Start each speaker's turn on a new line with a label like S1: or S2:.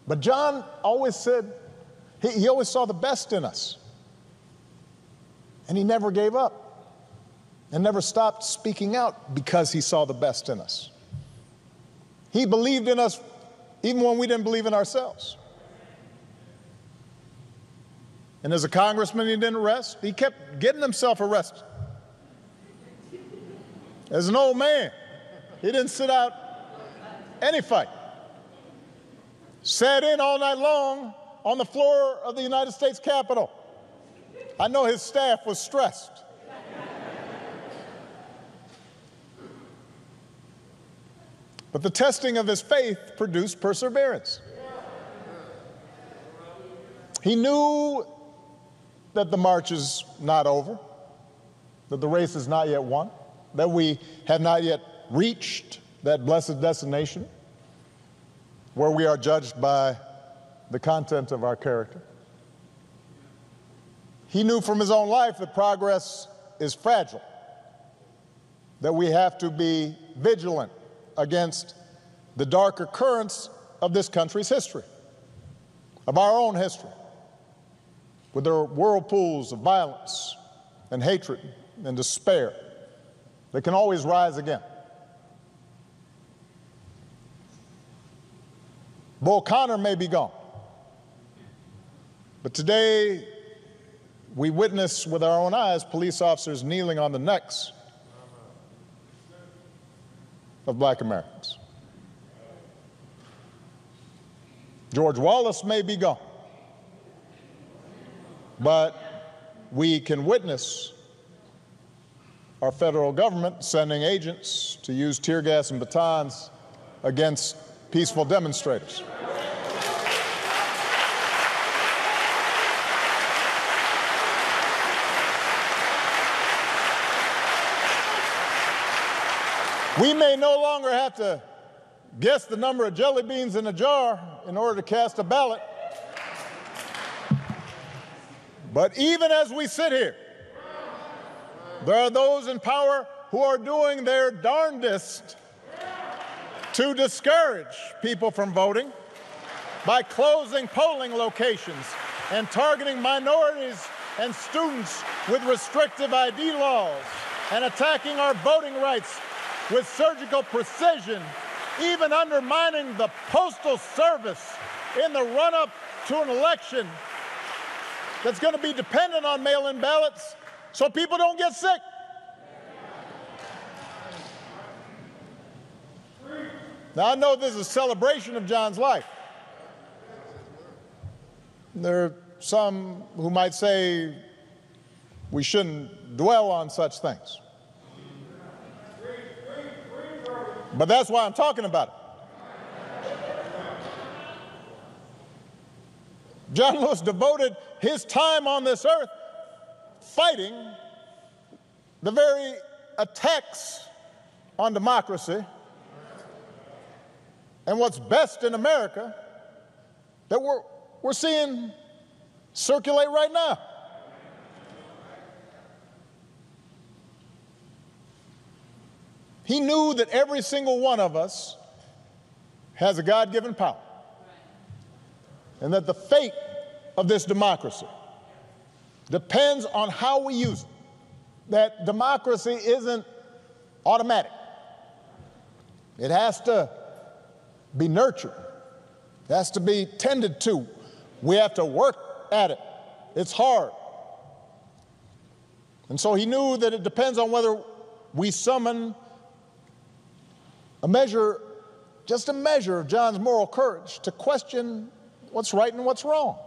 S1: But John always said, he always saw the best in us. And he never gave up and never stopped speaking out because he saw the best in us. He believed in us even when we didn't believe in ourselves. And as a congressman, he didn't rest. He kept getting himself arrested. As an old man, he didn't sit out any fight. Sat in all night long on the floor of the United States Capitol. I know his staff was stressed. But the testing of his faith produced perseverance. He knew that the march is not over, that the race is not yet won, that we have not yet reached that blessed destination where we are judged by the content of our character. He knew from his own life that progress is fragile, that we have to be vigilant against the darker currents of this country's history, of our own history, with their whirlpools of violence and hatred and despair that can always rise again. Bull Connor may be gone, but today we witness with our own eyes police officers kneeling on the necks of black Americans. George Wallace may be gone, but we can witness our federal government sending agents to use tear gas and batons against peaceful demonstrators. We may no longer have to guess the number of jelly beans in a jar in order to cast a ballot. But even as we sit here, there are those in power who are doing their darndest to discourage people from voting by closing polling locations and targeting minorities and students with restrictive ID laws and attacking our voting rights with surgical precision, even undermining the Postal Service in the run-up to an election that's going to be dependent on mail-in ballots so people don't get sick. Now, I know this is a celebration of John's life. There are some who might say we shouldn't dwell on such things. But that's why I'm talking about it. John Lewis devoted his time on this earth fighting the very attacks on democracy and what's best in America that we're seeing circulate right now. He knew that every single one of us has a God-given power, and that the fate of this democracy depends on how we use it. That democracy isn't automatic. It has to be nurtured. It has to be tended to. We have to work at it. It's hard. And so he knew that it depends on whether we summon just a measure of John's moral courage to question what's right and what's wrong.